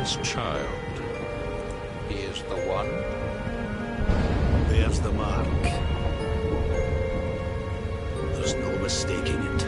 this child. He is the one. There's the mark. There's no mistaking it.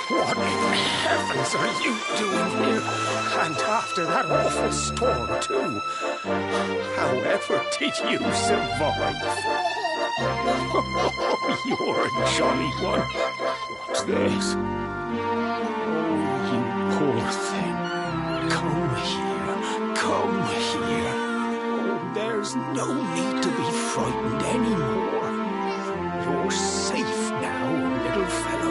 What in heavens are you doing here? And after that awful storm, too. However did you survive? Oh, you're a jolly one. What's this? Oh, you poor thing. Come here. Come here. Oh, there's no need to be frightened anymore. You're safe now, little fellow.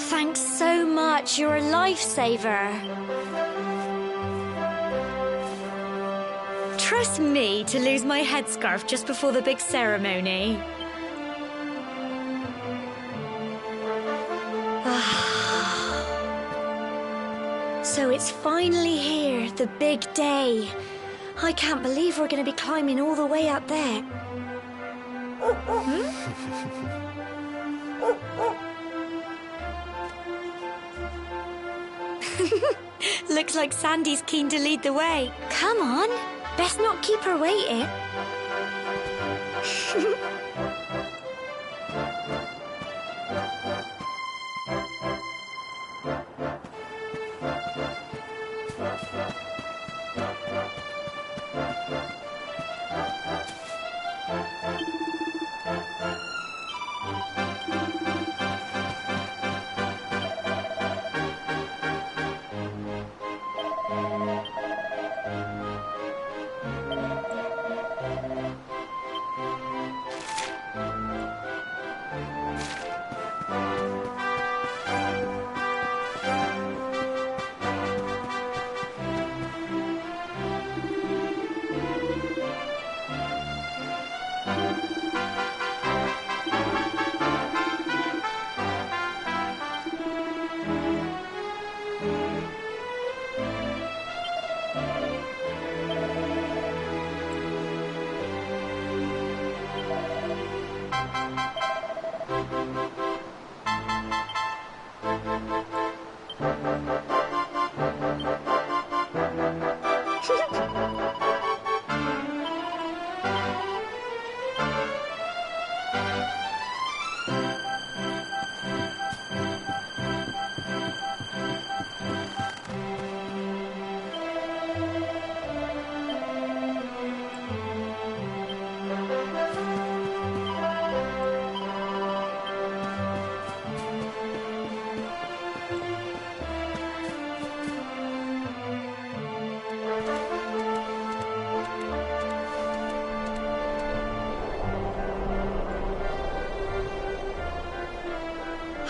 Thanks so much. You're a lifesaver. Trust me to lose my headscarf just before the big ceremony. So it's finally here, the big day. I can't believe we're going to be climbing all the way up there. Looks like Sandy's keen to lead the way. Come on, best not keep her waiting.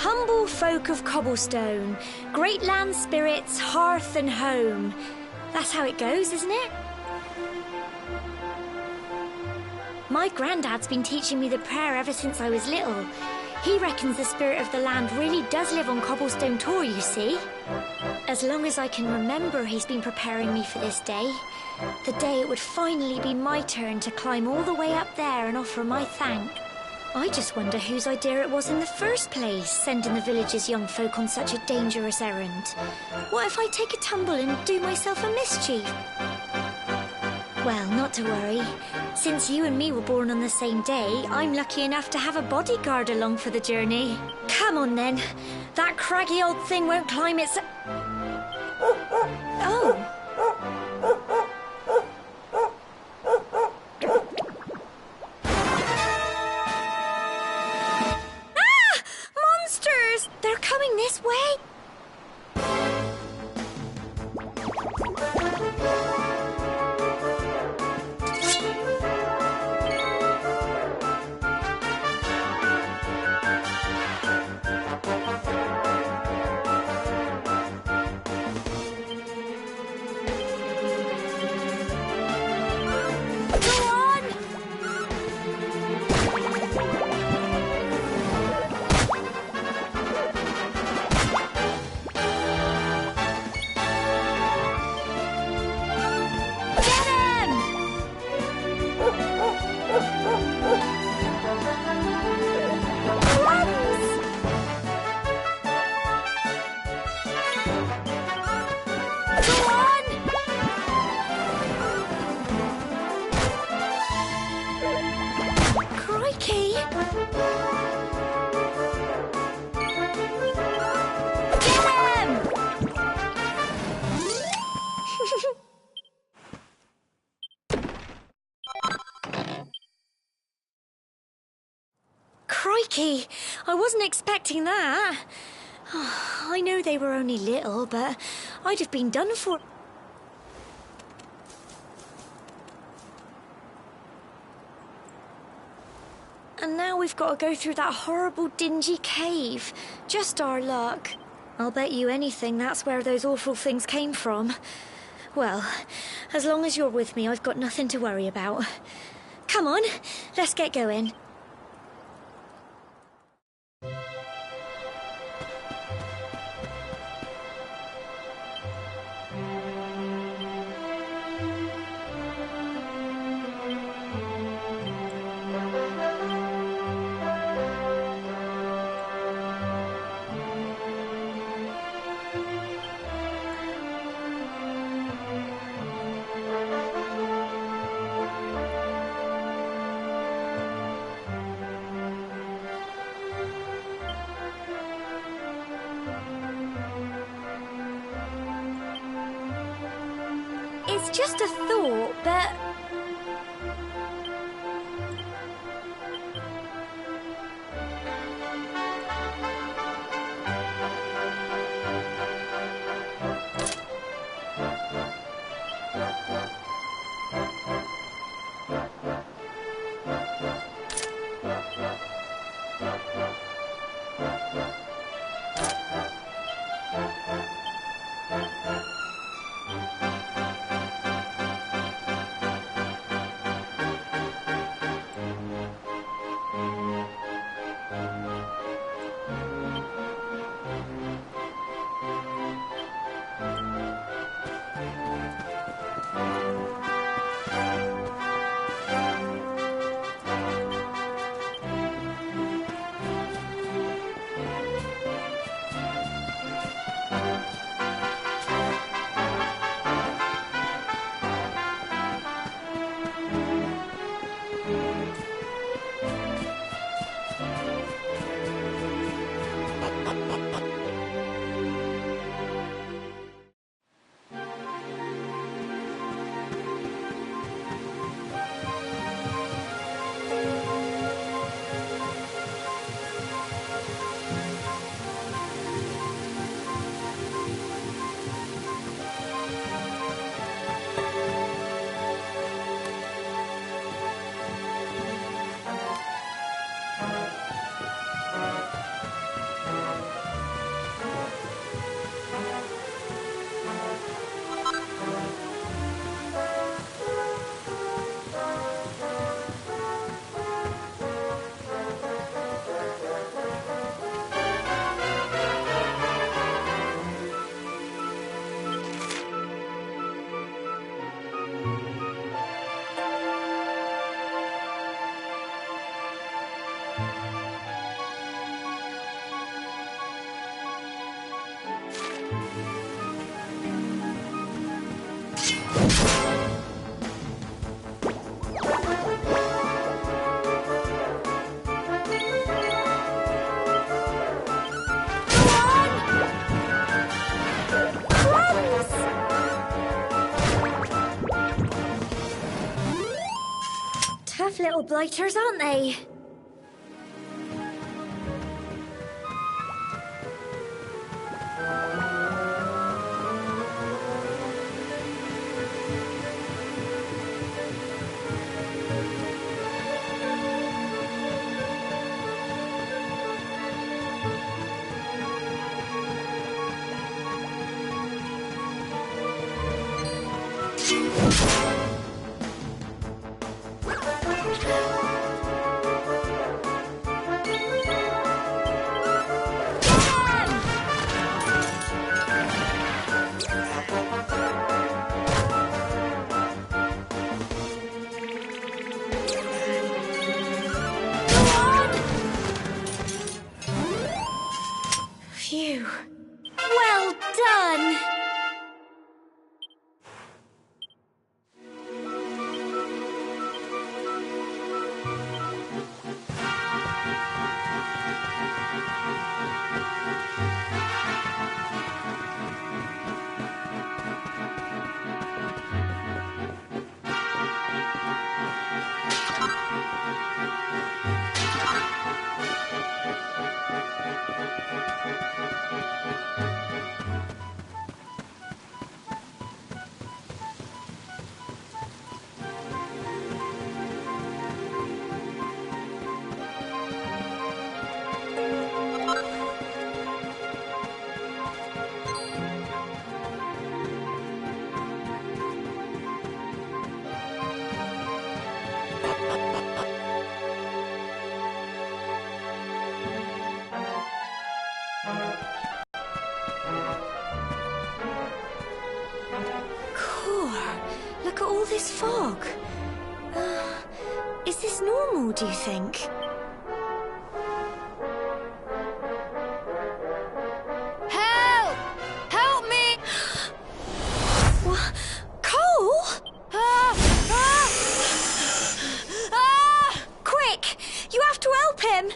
Humble folk of Cobblestone, great land spirits, hearth and home. That's how it goes, isn't it? My granddad's been teaching me the prayer ever since I was little. He reckons the spirit of the land really does live on Cobblestone Tor, you see. As long as I can remember, he's been preparing me for this day. The day it would finally be my turn to climb all the way up there and offer my thank. I just wonder whose idea it was in the first place, sending the village's young folk on such a dangerous errand. What if I take a tumble and do myself a mischief? Well, not to worry. Since you and me were born on the same day, I'm lucky enough to have a bodyguard along for the journey. Come on then. That craggy old thing won't climb its... Oh. They're coming this way. Crikey, I wasn't expecting that. Oh, I know they were only little, but I'd have been done for. And now we've got to go through that horrible dingy cave. Just our luck. I'll bet you anything that's where those awful things came from. Well, as long as you're with me, I've got nothing to worry about. Come on, let's get going. It's just a thought, but... blighters, aren't they? Phew. Well done! Look at all this fog. Is this normal, do you think? Help! Help me! What? Cole? Quick! You have to help him!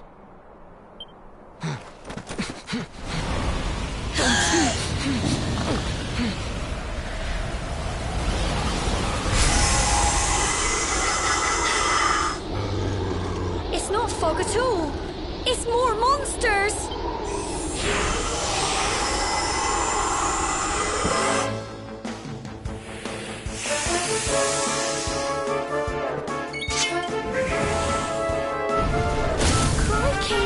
It's not fog at all. It's more monsters. Crikey.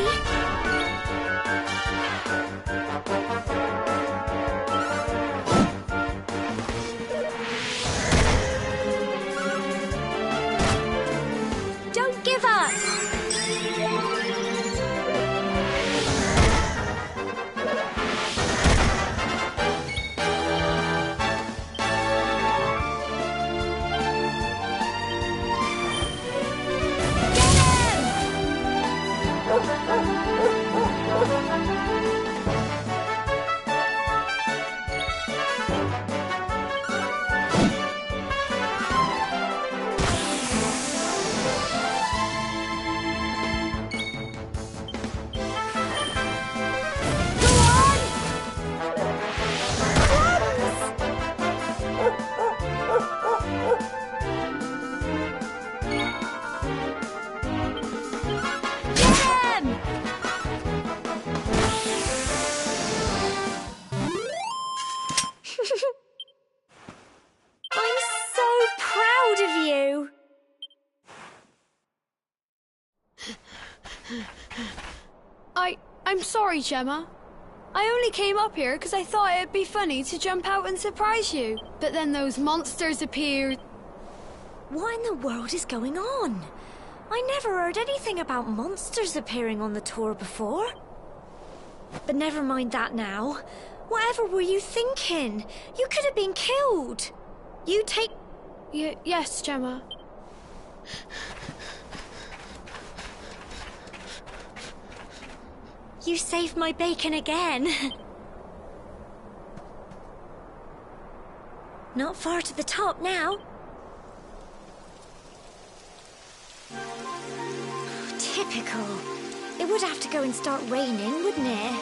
Don't give up. I'm so proud of you. I'm sorry, Gemma. I only came up here because I thought it'd be funny to jump out and surprise you. But then those monsters appeared. What in the world is going on? I never heard anything about monsters appearing on the tour before. But never mind that now. Whatever were you thinking? You could have been killed. You take... Yes, Gemma. You saved my bacon again. Not far to the top now. Typical. It would have to go and start raining, wouldn't it?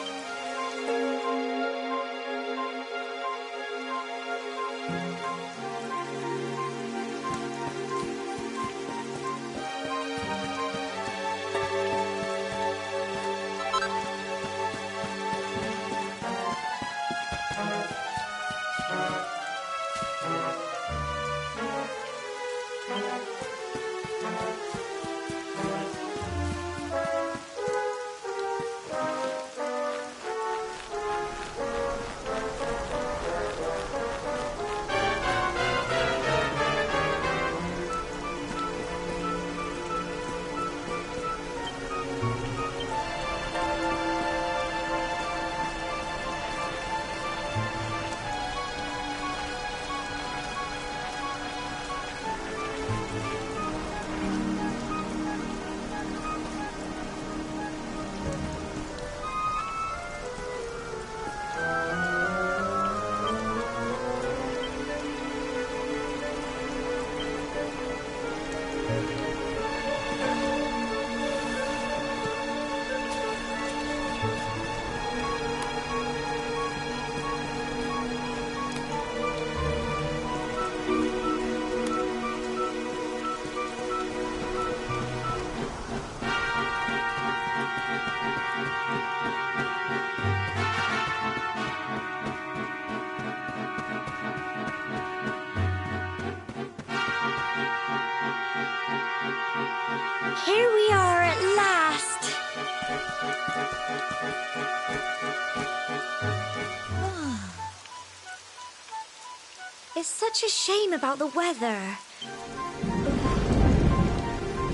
It's such a shame about the weather.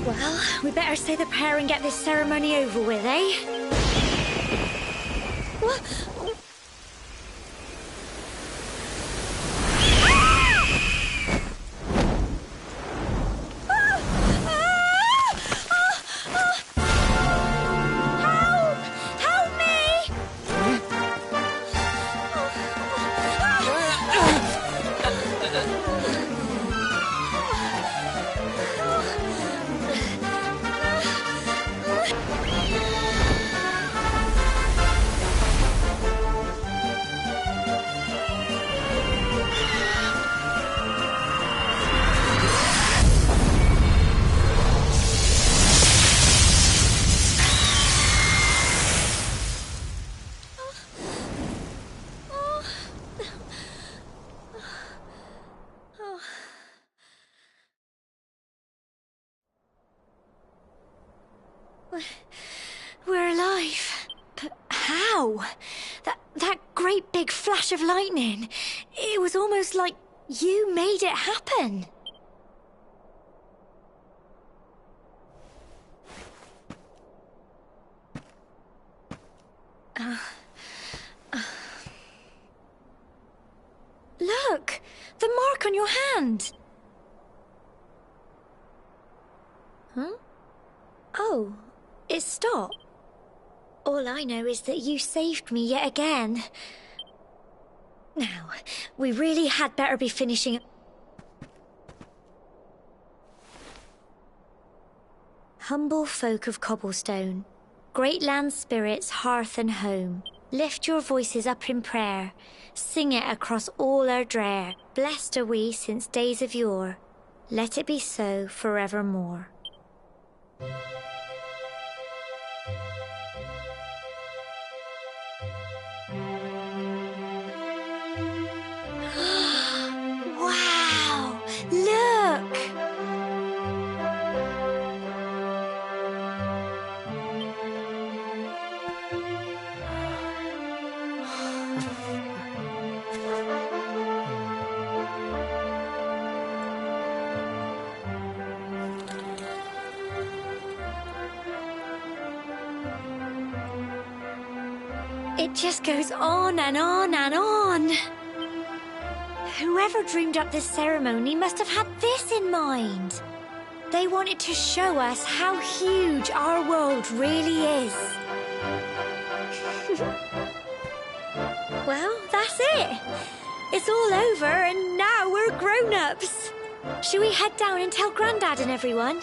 Well, we better say the prayer and get this ceremony over with, eh? What? We're alive. But how? That great big flash of lightning. It was almost like you made it happen. Look! The mark on your hand! Huh? Oh, it stopped. All I know is that you saved me yet again. Now, we really had better be finishing. Humble folk of Cobblestone, great land spirits, hearth and home, lift your voices up in prayer, sing it across all our drear. Blessed are we since days of yore, let it be so forevermore. Wow! Look! It just goes on and on and on. Whoever dreamed up this ceremony must have had this in mind. They wanted to show us how huge our world really is. Well, that's it. It's all over and now we're grown-ups. Should we head down and tell Grandad and everyone?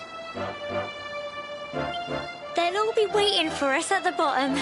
They'll all be waiting for us at the bottom.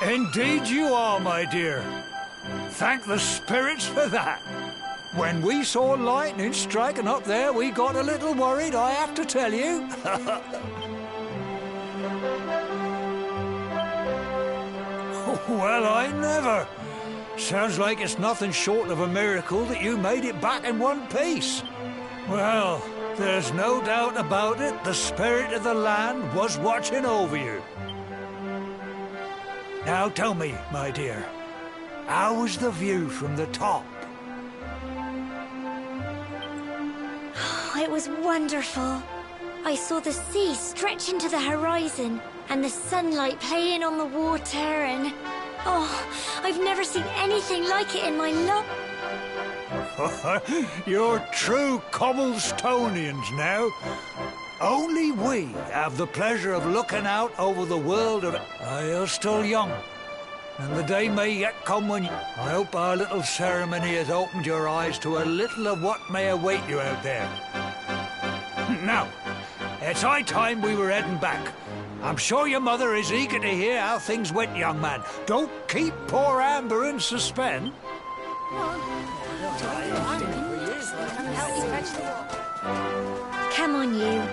Indeed you are, my dear. Thank the spirits for that. When we saw lightning striking up there, we got a little worried, I have to tell you. Well, I never. Sounds like it's nothing short of a miracle that you made it back in one piece. Well, there's no doubt about it, the spirit of the land was watching over you. Now tell me, my dear, how was the view from the top? It was wonderful. I saw the sea stretch into the horizon and the sunlight playing on the water and... Oh, I've never seen anything like it in my life. You're true Cobblestonians now. Only we have the pleasure of looking out over the world of... You're still young, and the day may yet come when... I hope our little ceremony has opened your eyes to a little of what may await you out there. Now, it's high time we were heading back. I'm sure your mother is eager to hear how things went, young man. Don't keep poor Amber in suspense. Come on, you.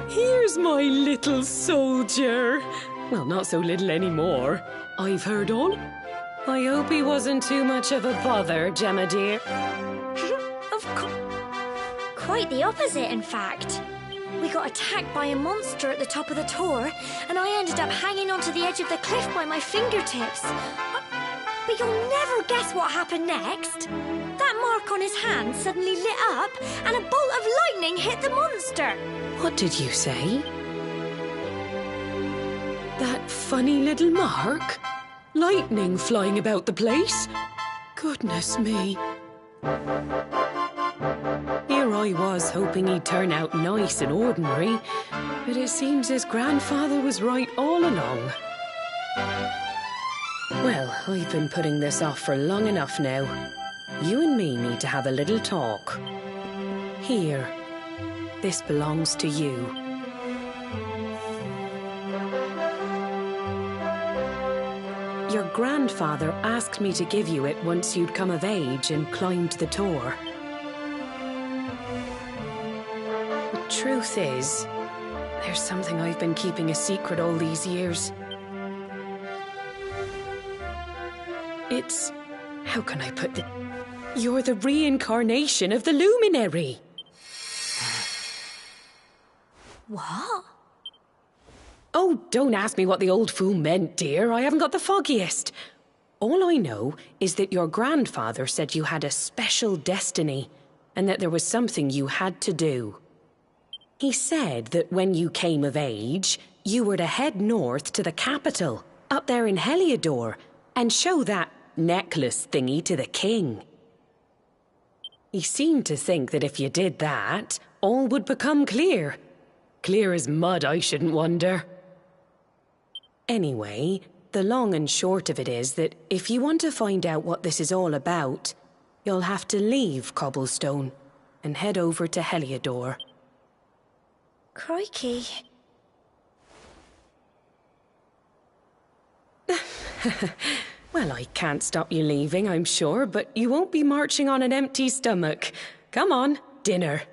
Here's my little soldier. Well, not so little anymore. I've heard all. I hope he wasn't too much of a bother, Gemma dear. Of course. Quite the opposite, in fact. We got attacked by a monster at the top of the tor, and I ended up hanging onto the edge of the cliff by my fingertips. But you'll never guess what happened next. That mark on his hand suddenly lit up, and a bolt of lightning hit the monster. What did you say? That funny little mark? Lightning flying about the place? Goodness me. Here I was hoping he'd turn out nice and ordinary, but it seems his grandfather was right all along. Well, I've been putting this off for long enough now. You and me need to have a little talk. Here, this belongs to you. Your grandfather asked me to give you it once you'd come of age and climbed the tor. The truth is, there's something I've been keeping a secret all these years. It's... how can I put it? You're the reincarnation of the Luminary. What? Oh, don't ask me what the old fool meant, dear. I haven't got the foggiest. All I know is that your grandfather said you had a special destiny and that there was something you had to do. He said that when you came of age, you were to head north to the capital, up there in Heliodor, and show that necklace thingy to the king. He seemed to think that if you did that, all would become clear. Clear as mud, I shouldn't wonder. Anyway, the long and short of it is that if you want to find out what this is all about, you'll have to leave Cobblestone and head over to Heliodor. Crikey. Well, I can't stop you leaving, I'm sure, but you won't be marching on an empty stomach. Come on, dinner.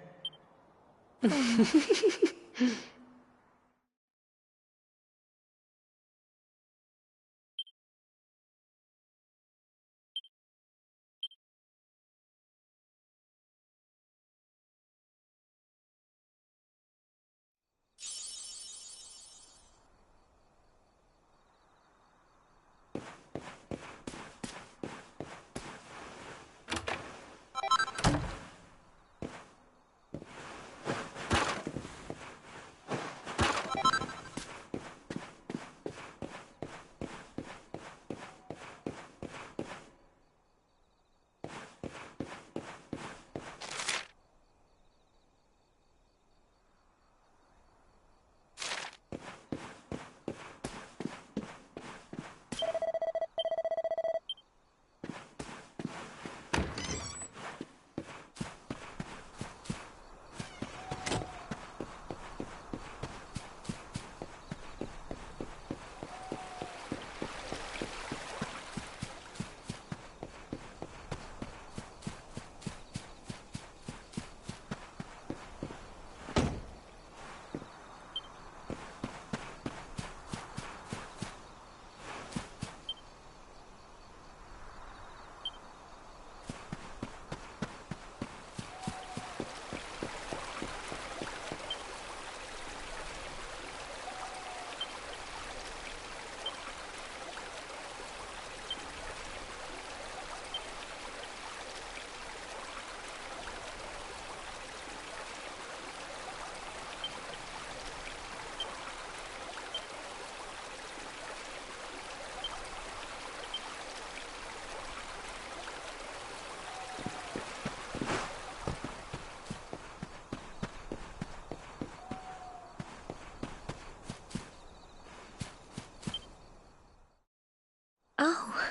Oh,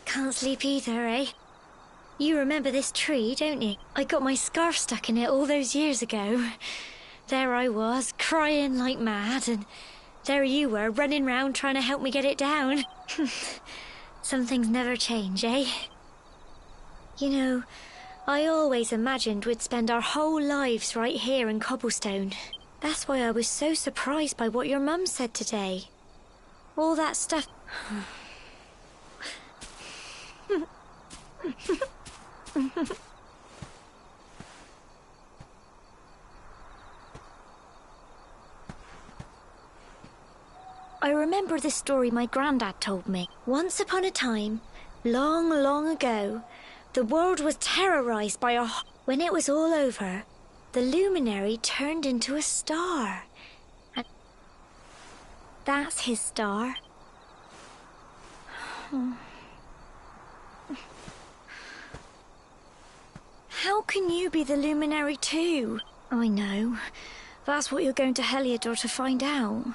can't sleep either, eh? You remember this tree, don't you? I got my scarf stuck in it all those years ago. There I was, crying like mad, and there you were, running round trying to help me get it down. Some things never change, eh? You know, I always imagined we'd spend our whole lives right here in Cobblestone. That's why I was so surprised by what your mum said today. All that stuff... I remember the story my granddad told me. Once upon a time, long, long ago, the world was terrorized by a... When it was all over, the luminary turned into a star. And that's his star. How can you be the luminary too? I know. That's what you're going to Heliodor to find out.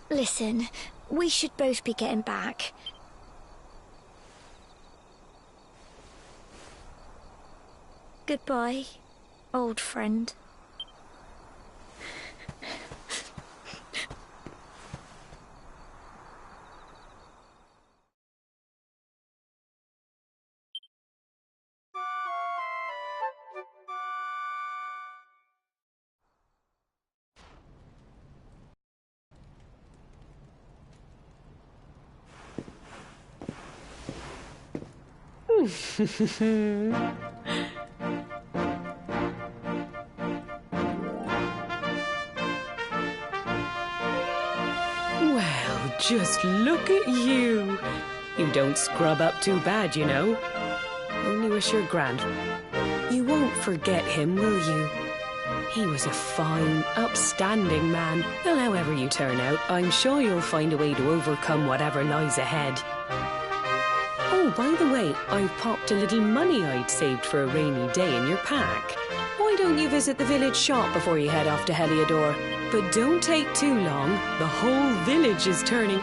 Listen, we should both be getting back. Goodbye, old friend. Well, just look at you. You don't scrub up too bad, you know. Only wish your grand... You won't forget him, will you? He was a fine, upstanding man. Well, however you turn out, I'm sure you'll find a way to overcome whatever lies ahead. Oh, by the way, I've popped a little money I'd saved for a rainy day in your pack. Why don't you visit the village shop before you head off to Heliodor? But don't take too long. The whole village is turning...